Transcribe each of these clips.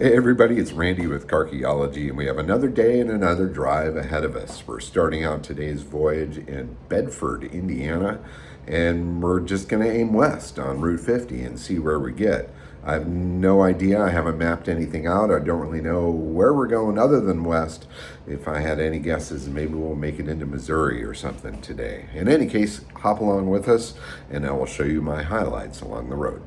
Hey everybody, it's Randy with Carcheology, and we have another day and another drive ahead of us. We're starting out today's voyage in Bedford, Indiana, and we're just going to aim west on Route 50 and see where we get. I have no idea. I haven't mapped anything out. I don't really know where we're going other than west. If I had any guesses, maybe we'll make it into Missouri or something today. In any case, hop along with us, and I will show you my highlights along the road.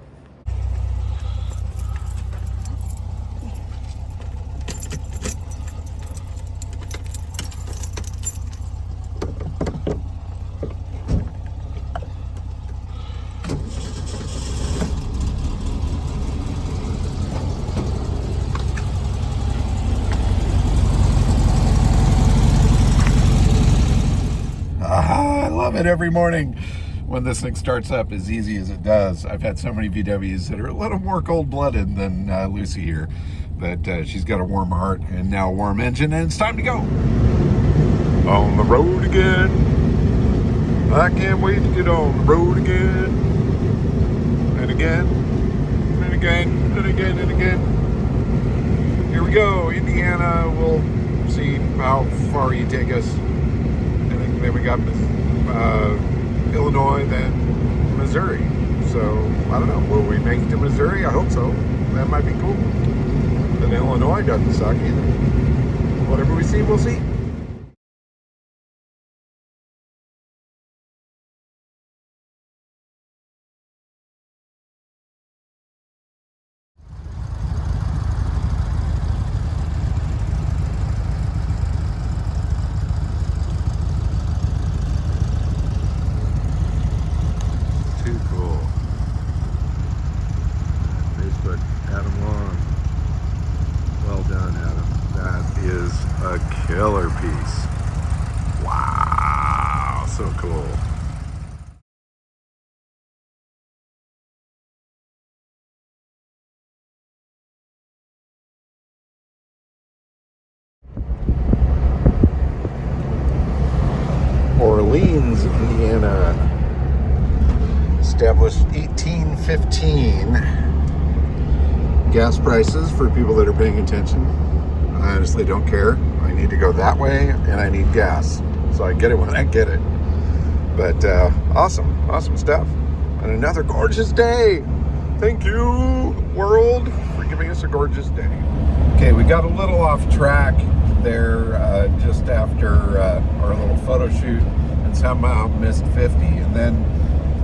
I love it every morning when this thing starts up as easy as it does. I've had so many VWs that are a little more cold-blooded than Lucy here, but she's got a warm heart and now a warm engine, and it's time to go. On the road again. I can't wait to get on the road again. And again, and again, and again, and again. Here we go, Indiana. We'll see how far you take us. Then we got Illinois, then Missouri. So, I don't know. Will we make it to Missouri? I hope so. That might be cool. Then Illinois doesn't suck either. Whatever we see, we'll see. Too cool. Facebook, Adam Long. Well done, Adam. That is a killer piece. Wow, so cool. Orleans, Indiana. Established 1815. Gas prices for people that are paying attention. I honestly don't care. I need to go that way and I need gas. So I get it when I get it. But awesome stuff. And another gorgeous day. Thank you, world, for giving us a gorgeous day. Okay, we got a little off track there just after our little photo shoot and somehow missed 50. And then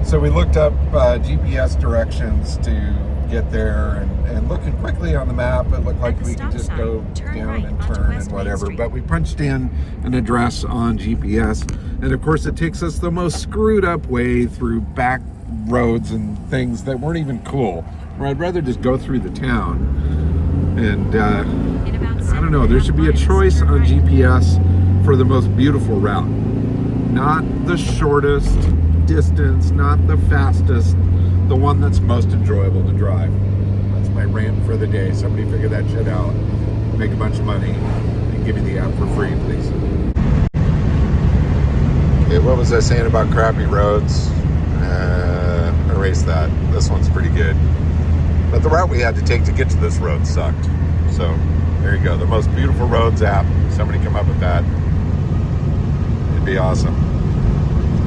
so we looked up GPS directions to get there, and looking quickly on the map, it looked like we could just go down and turn and whatever. But we punched in an address on GPS, and of course it takes us the most screwed up way through back roads and things that weren't even cool. Where I'd rather just go through the town. And I don't know, there should be a choice on GPS for the most beautiful route. Not the shortest distance, not the fastest, the one that's most enjoyable to drive. That's my rant for the day. Somebody figure that shit out, make a bunch of money, and give me the app for free, please. Okay, what was I saying about crappy roads? Erase that. This one's pretty good. But the route we had to take to get to this road sucked. So there you go. The most beautiful roads app. Somebody come up with that. It'd be awesome.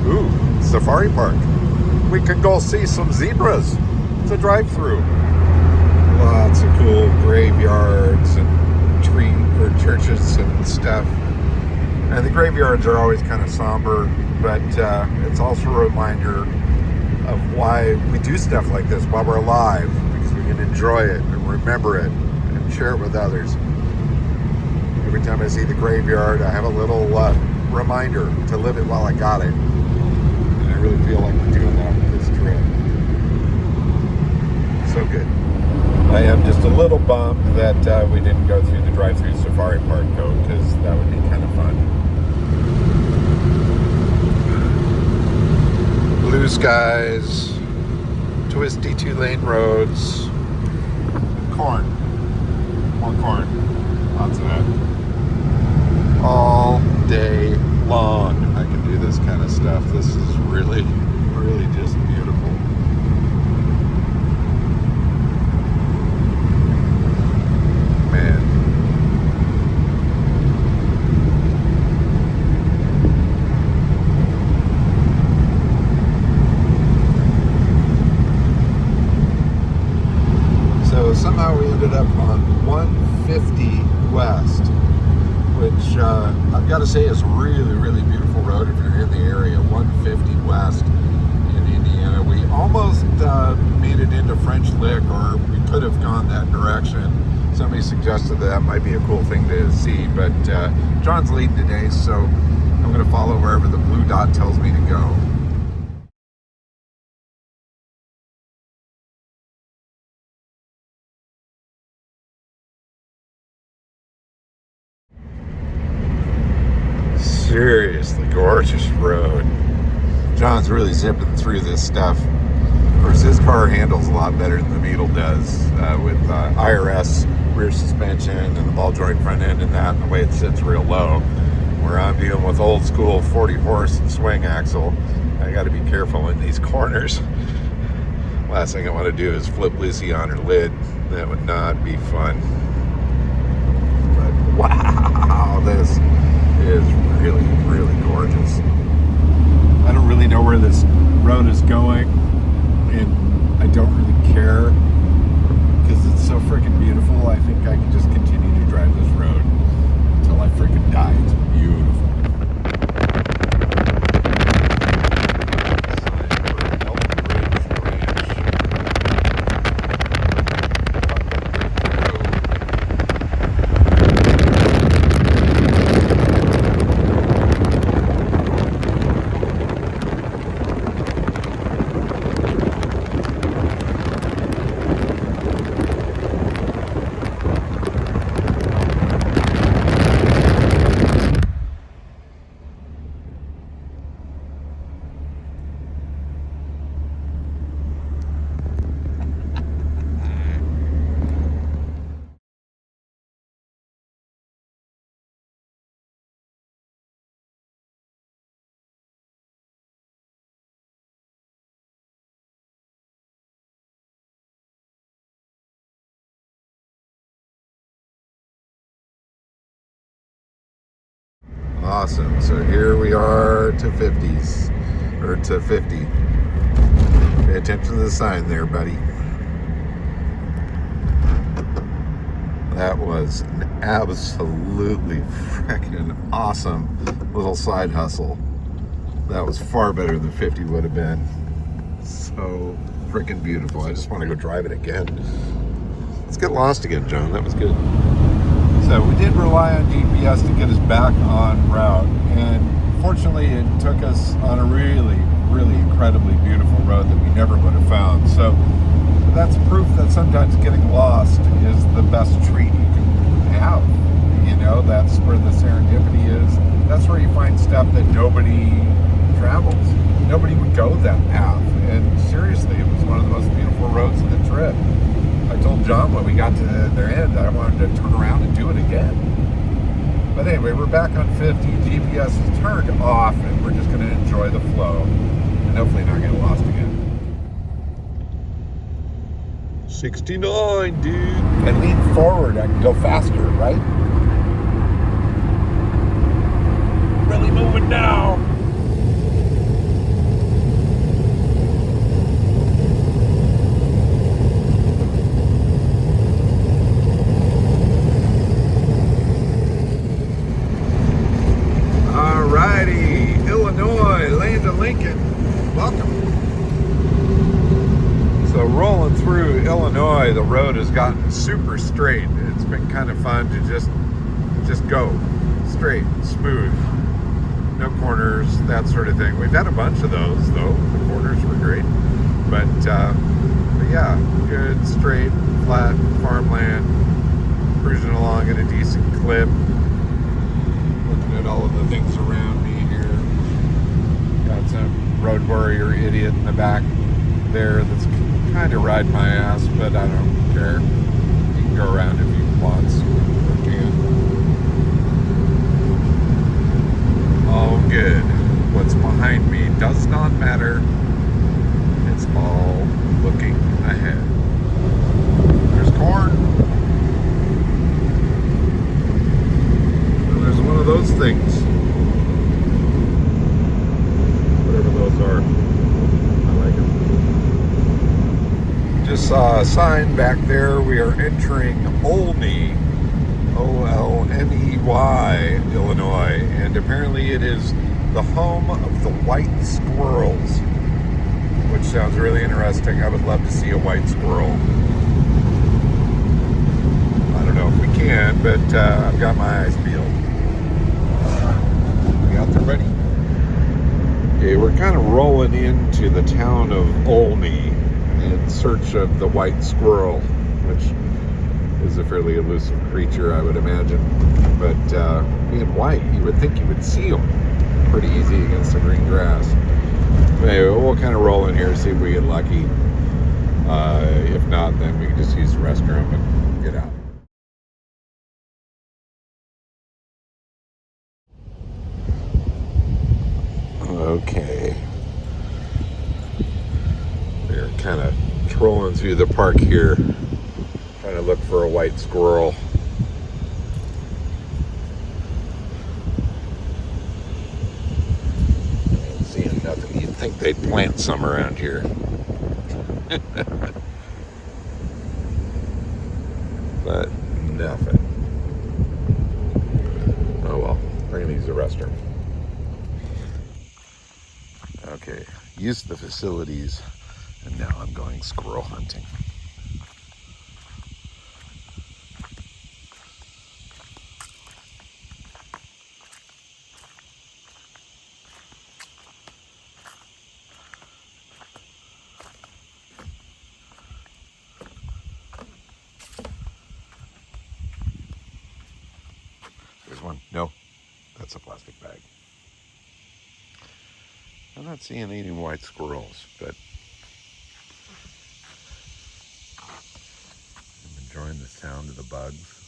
Ooh, safari park. We could go see some zebras. It's a drive-through. Lots of cool graveyards and churches and stuff. And the graveyards are always kind of somber, but it's also a reminder of why we do stuff like this while we're alive, because we can enjoy it and remember it and share it with others. Every time I see the graveyard, I have a little reminder to live it while I got it. And I really feel like we're doing that with this trip. So good. I am just a little bummed that we didn't go through the drive-through safari park, though, because that would be kind of fun. Blue skies, twisty two-lane roads, corn, more corn, lots of that, all day long. I can do this kind of stuff. This is really, really just beautiful. fast in Indiana. We almost made it into French Lick, or we could have gone that direction. Somebody suggested that might be a cool thing to see, but John's leading today, so I'm going to follow wherever the blue dot tells me to go. Seriously gorgeous road. John's really zipping through this stuff. Of course, his car handles a lot better than the Beetle does, with IRS rear suspension and the ball joint front end and that, and the way it sits real low. Where I'm dealing with old school 40 horse and swing axle. I got to be careful in these corners. Last thing I want to do is flip Lucy on her lid. That would not be fun. But wow, this is really, really gorgeous. I don't really know where this road is going, and I don't really care because it's so freaking beautiful. I think I can just continue to drive this road until I freaking die. It's beautiful. Awesome. So here we are to 50s, or to 50. Pay attention to the sign there, buddy. That was an absolutely freaking awesome little side hustle. That was far better than 50 would have been. So freaking beautiful. I just want to go drive it again. Let's get lost again, John. That was good. So we did rely on GPS to get us back on route, and fortunately it took us on a really, really incredibly beautiful road that we never would have found. So that's proof that sometimes getting lost is the best treat you can have. You know, that's where the serendipity is. That's where you find stuff that nobody travels. Nobody would go that path. And seriously, it was one of the most beautiful roads of the trip. I told John when we got to their end that I wanted to turn around and do it again. But anyway, we're back on 50. GPS is turned off, and we're just going to enjoy the flow and hopefully not get lost again. 69, dude. I lean forward, I can go faster, right? Really moving now. Alrighty, Illinois, land of Lincoln. Welcome. So rolling through Illinois, the road has gotten super straight. It's been kind of fun to just go straight, smooth, no corners, that sort of thing. We've had a bunch of those though. The corners were great, but yeah, good straight, flat farmland, cruising along at a decent clip. Looking at all of the things around me here. Got some road warrior idiot in the back there that's kind of riding my ass, but I don't care. He can go around if he wants. He can. All good. What's behind me does not matter. It's all looking ahead. There's corn. And there's one of those things. Whatever those are. I like them. Just saw a sign back there. We are entering Olney, Olney, Illinois, and apparently it is the home of the white squirrels, which sounds really interesting. I would love to see a white squirrel. I don't know if we can, but I've got my eyes peeled. We out there, buddy? Okay, we're kind of rolling into the town of Olney in search of the white squirrel, which is a fairly elusive creature, I would imagine. But being white, you would think you would see them pretty easy against the green grass. Anyway, we'll kind of roll in here, see if we get lucky. If not, then we can just use the restroom and get out. Okay. We're kind of trolling through the park here, trying to look for a white squirrel. Ain't seeing nothing. You'd think they'd plant some around here. But nothing. Oh well, we're gonna use the restroom. Okay, used the facilities, and now I'm going squirrel hunting. There's one. No, that's a plastic bag. I'm not seeing any white squirrels, but I'm enjoying the sound of the bugs.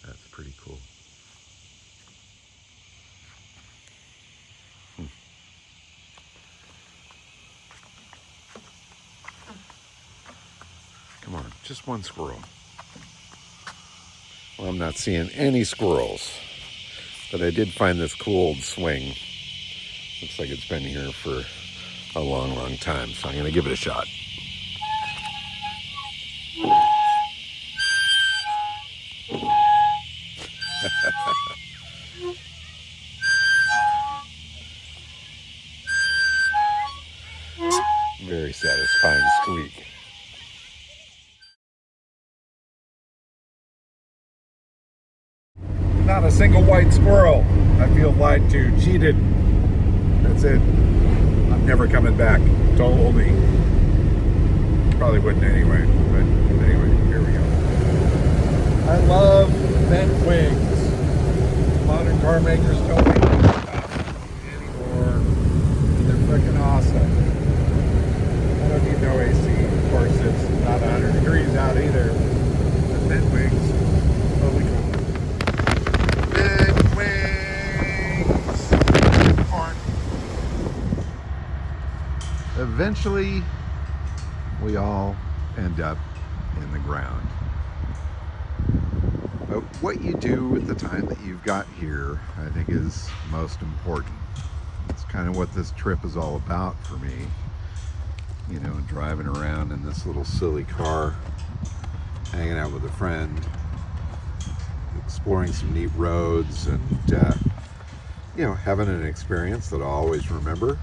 That's pretty cool. Come on, just one squirrel. Well, I'm not seeing any squirrels, but I did find this cool old swing. Looks like it's been here for a long, long time, so I'm going to give it a shot. Very satisfying squeak. Not a single white squirrel. I feel lied to, cheated. That's it. I'm never coming back to Oldie. Probably wouldn't anyway, but anyway, here we go. I love bent wings. Modern car makers don't make them anymore. They're freaking awesome. I don't need no AC. Of course, it's not 100 degrees out either. But bent wings, totally cool. Bent wings. Corn. Eventually, we all end up in the ground. But what you do with the time that you've got here, I think, is most important. It's kind of what this trip is all about for me. You know, driving around in this little silly car, hanging out with a friend, exploring some neat roads, and, you know, having an experience that I'll always remember.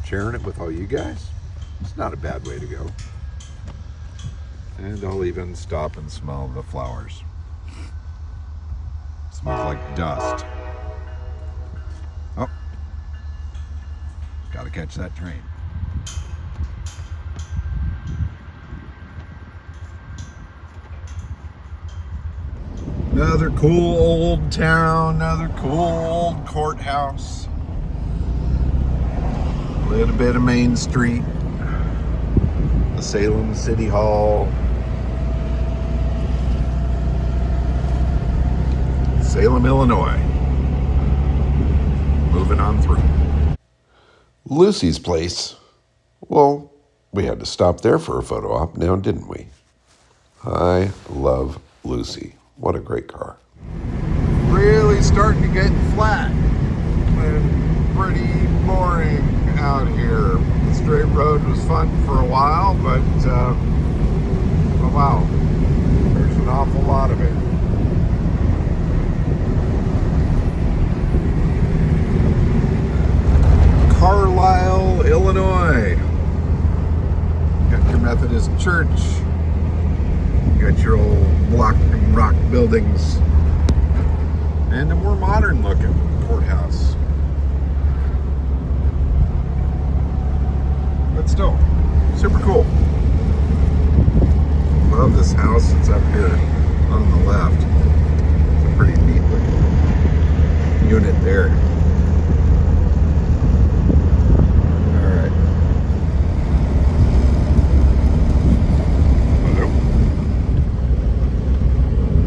Sharing it with all you guys. It's not a bad way to go. And I'll even stop and smell the flowers. It smells like dust. Oh, gotta catch that train. Another cool old town, another cool old courthouse. A little bit of Main Street. The Salem City Hall. Salem, Illinois. Moving on through. Lucy's place. Well, we had to stop there for a photo op now, didn't we? I love Lucy. What a great car. Really starting to get flat. And pretty boring out here. The straight road was fun for a while, but oh wow. an awful lot of it. Carlisle, Illinois. Got your Methodist church. You got your old block and rock buildings. And a more modern looking courthouse. But still, super cool. Love this house. It's up here on the left. It's a pretty neat looking unit there. Alright.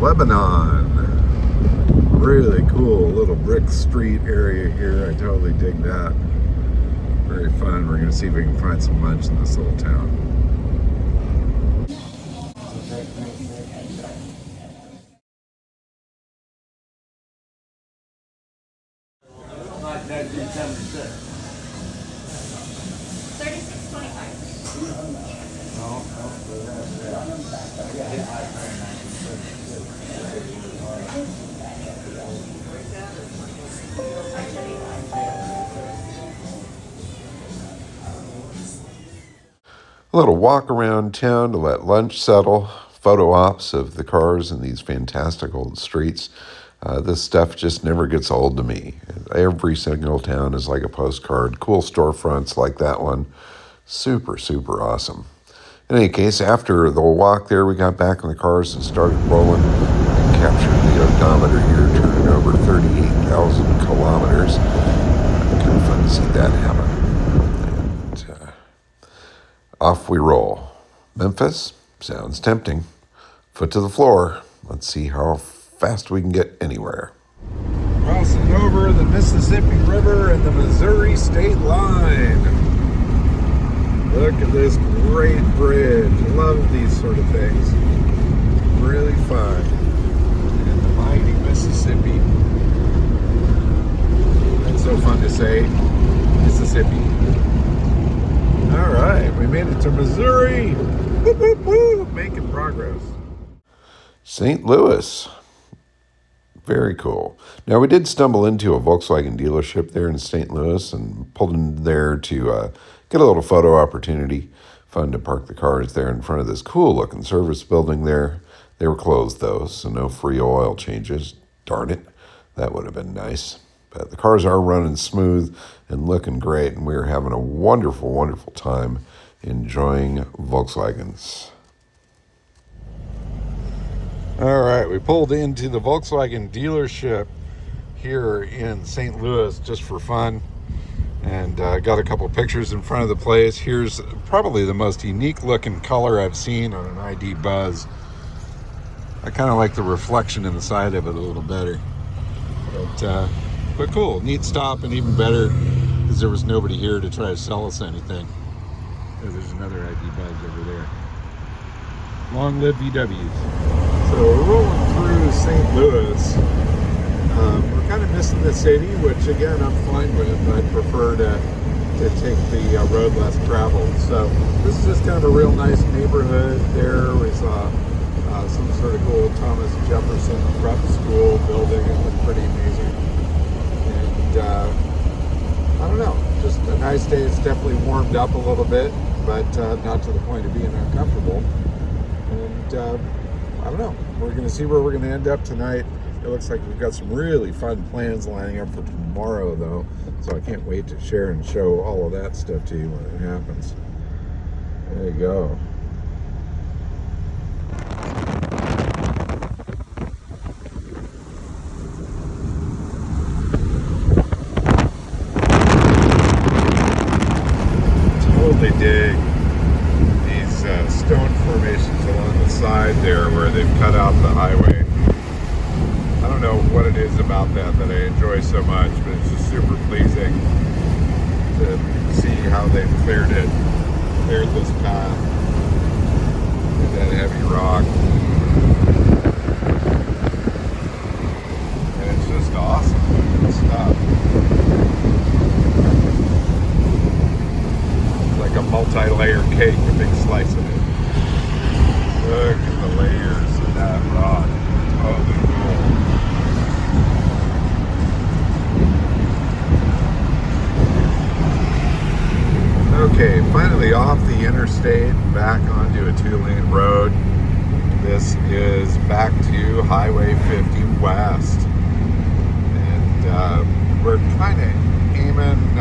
Lebanon. Really cool little brick street area here. I totally dig that. Very fun. We're going to see if we can find some lunch in this little town. A little walk around town to let lunch settle, photo ops of the cars in these fantastic old streets. This stuff just never gets old to me. Every single town is like a postcard. Cool storefronts like that one. Super, super awesome. In any case, after the walk there, we got back in the cars and started rolling. We captured the odometer here, turning over 38,000 kilometers. Kind of fun to see that happen. Off we roll. Memphis? Sounds tempting. Foot to the floor. Let's see how fast we can get anywhere. Crossing over the Mississippi River and the Missouri state line. Look at this great bridge. Love these sort of things. Really fun. And the mighty Mississippi. That's so fun to say. Mississippi. All right, we made it to Missouri. Woo, woo, woo. Making progress. St. Louis. Very cool. Now, we did stumble into a Volkswagen dealership there in St. Louis and pulled in there to get a little photo opportunity. Fun to park the cars there in front of this cool-looking service building there. They were closed, though, so no free oil changes. Darn it. That would have been nice. But the cars are running smooth and looking great, and we're having a wonderful, wonderful time enjoying Volkswagens. All right, we pulled into the Volkswagen dealership here in St. Louis just for fun, and got a couple pictures in front of the place. Here's probably the most unique looking color I've seen on an ID Buzz. I kind of like the reflection in the side of it a little better. But cool, neat stop, and even better because there was nobody here to try to sell us anything. There's another ID Buzz over there. Long live VWs. So we're rolling through St. Louis. We're kind of missing the city, which again I'm fine with. I'd prefer to take the road less traveled. So this is just kind of a real nice neighborhood. There we saw some sort of cool Thomas Jefferson prep school building. It looked pretty amazing. I don't know, just a nice day. It's definitely warmed up a little bit, but not to the point of being uncomfortable. And I don't know, we're going to see where we're going to end up tonight. It looks like we've got some really fun plans lining up for tomorrow, though, so I can't wait to share and show all of that stuff to you when it happens. There you go. Totally dig these stone formations along the side there where they've cut out the highway. I don't know what it is about that I enjoy so much, but it's just super pleasing to see how they've cleared this path with that heavy rock. And it's just awesome. Good stuff. Like a multi-layer cake, a big slice of it. Look at the layers of that rock. the interstate and back onto a 2-lane road. This is back to Highway 50 West. And we're kind of aiming,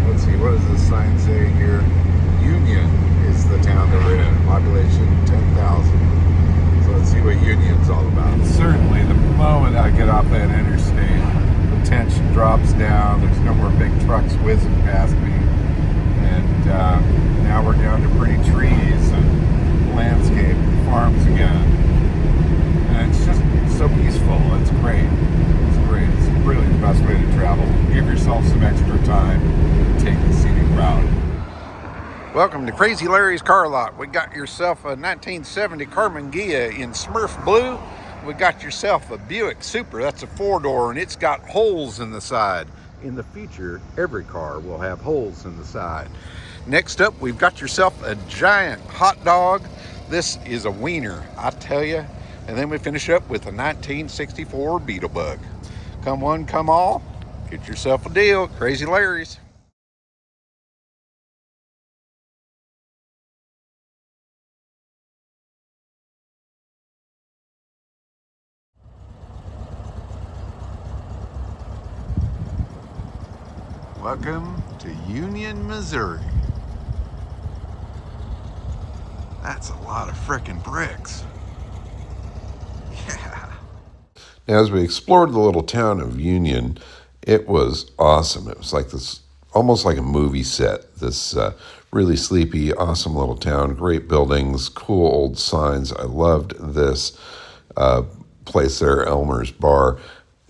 let's see, what does this sign say here? Union is the town that we're in, population 10,000. So let's see what Union's all about. Certainly, the moment I get off that interstate, the tension drops down. There's no more big trucks whizzing past me. And now we're down to pretty trees and landscape and farms again. And it's just so peaceful. It's great. It's great. It's really the best way to travel. Give yourself some extra time and take the scenic route. Welcome to Crazy Larry's Car Lot. We got yourself a 1970 Carmen Ghia in Smurf Blue. We got yourself a Buick Super. That's a 4-door, and it's got holes in the side. In the future, every car will have holes in the side. Next up, we've got yourself a giant hot dog. This is a wiener, I tell you. And then we finish up with a 1964 Beetlebug. Come one, come all. Get yourself a deal. Crazy Larry's. Welcome to Union, Missouri. That's a lot of frickin' bricks. Yeah. As we explored the little town of Union, it was awesome. It was like this, almost like a movie set. This really sleepy, awesome little town, great buildings, cool old signs. I loved this place there, Elmer's Bar.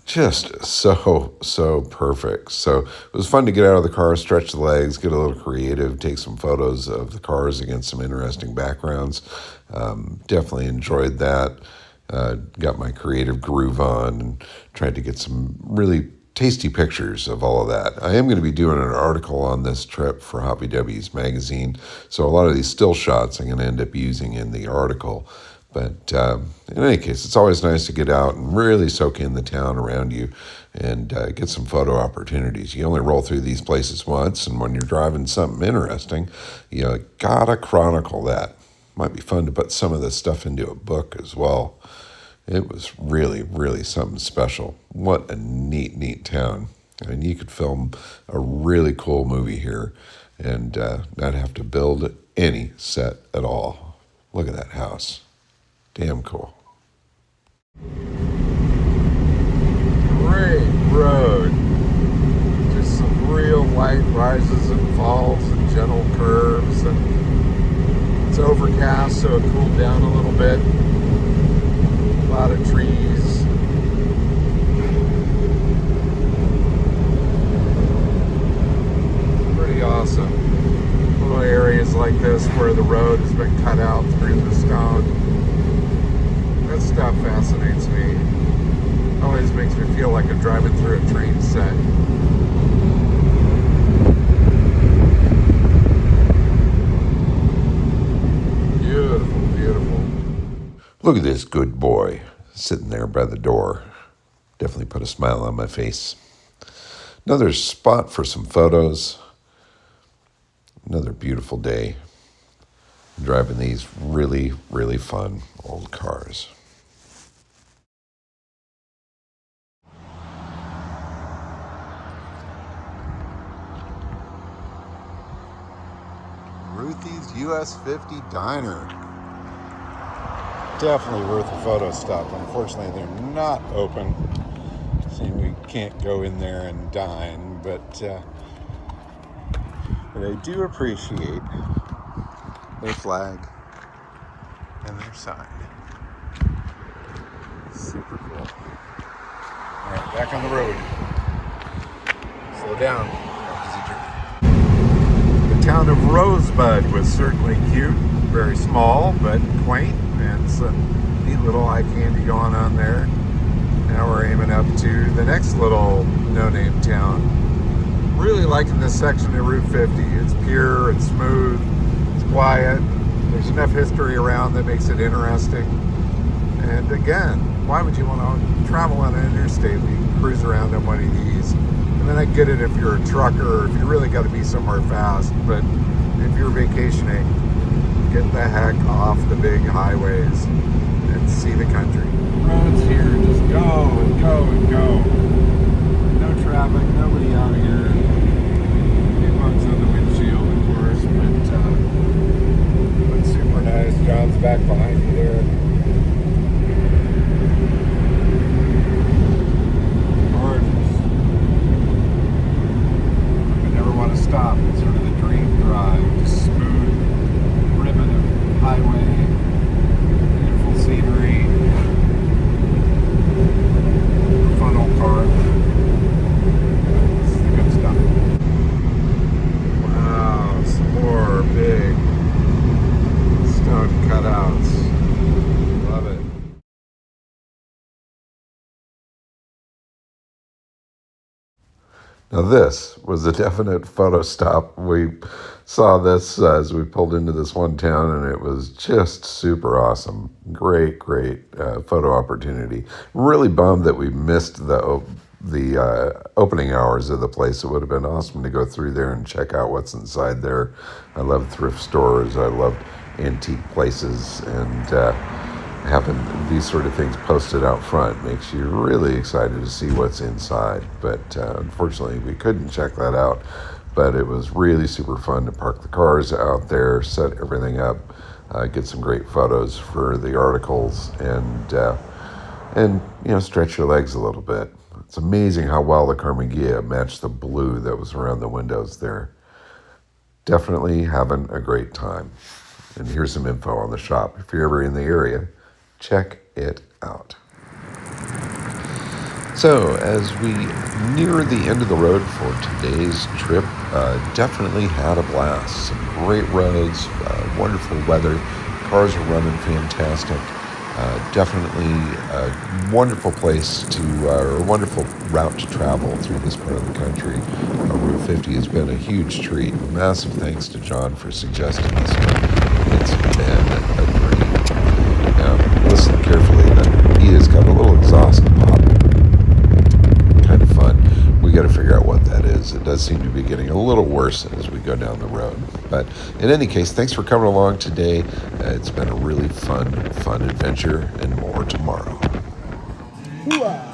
Just so perfect. So it was fun to get out of the car, stretch the legs, get a little creative, take some photos of the cars against some interesting backgrounds. Definitely enjoyed that. Got my creative groove on and tried to get some really tasty pictures of all of that. I am going to be doing an article on this trip for Hoppy W's magazine. So a lot of these still shots I'm going to end up using in the article. But in any case, it's always nice to get out and really soak in the town around you and get some photo opportunities. You only roll through these places once, and when you're driving something interesting, you gotta chronicle that. Might be fun to put some of this stuff into a book as well. It was really something special. What a neat town. I mean, you could film a really cool movie here and not have to build any set at all. Look at that house. Damn cool. Great road. Just some real light rises and falls and gentle curves. And it's overcast, so it cooled down a little bit. A lot of trees. Pretty awesome. Little areas like this where the road has been cut out through the stone. That stuff fascinates me. Always makes me feel like I'm driving through a train set. Beautiful. Look at this good boy sitting there by the door. Definitely put a smile on my face. Another spot for some photos. Another beautiful day. Driving these really fun old cars. Ruthie's US 50 Diner. Definitely worth a photo stop. Unfortunately, they're not open. See, we can't go in there and dine, but I do appreciate their flag and their sign. Super cool. All right, back on the road. Slow down. The town of Rosebud was certainly cute, very small but quaint, and some neat little eye candy going on there. Now we're aiming up to the next little no-name town. Really liking this section of Route 50. It's pure, it's smooth, it's quiet. There's enough history around that makes it interesting. And again, why would you want to travel on an interstate when you can cruise around on one of these? And then I get it if you're a trucker or if you really got to be somewhere fast. But if you're vacationing, get the heck off the big highways and see the country. Roads here just go and go and go. No traffic, nobody out here. Bugs on the windshield, of course, but super nice. John's back behind you there. Gorgeous. I never want to stop. It's sort of the dream drive. Just smooth ribbon of highway, beautiful scenery, fun old car. This is the good stuff. More big stone cutouts. Love it. Now this was a definite photo stop. We saw this as we pulled into this one town, and it was just super awesome. Great photo opportunity. Really bummed that we missed the opening hours of the place. It would have been awesome to go through there and check out what's inside there. I love thrift stores. I love antique places, and having these sort of things posted out front makes you really excited to see what's inside. But unfortunately, we couldn't check that out. But it was really super fun to park the cars out there, set everything up, get some great photos for the articles, and stretch your legs a little bit. It's amazing how well the Karmann Ghia matched the blue that was around the windows there. Definitely having a great time. And here's some info on the shop. If you're ever in the area, check it out. So as we near the end of the road for today's trip, definitely had a blast. Some great roads, wonderful weather, cars are running fantastic. Definitely a wonderful place or a wonderful route to travel through this part of the country. Route 50 has been a huge treat. Massive thanks to John for suggesting this one. It's been a dream. Now, listen carefully. He has got a little exhaust pop. Kind of fun. We got to figure out what that is. It does seem to be getting a little worse as we go down the road. But in any case, thanks for coming along today. It's been a really fun adventure, and more tomorrow. Hoo-ah.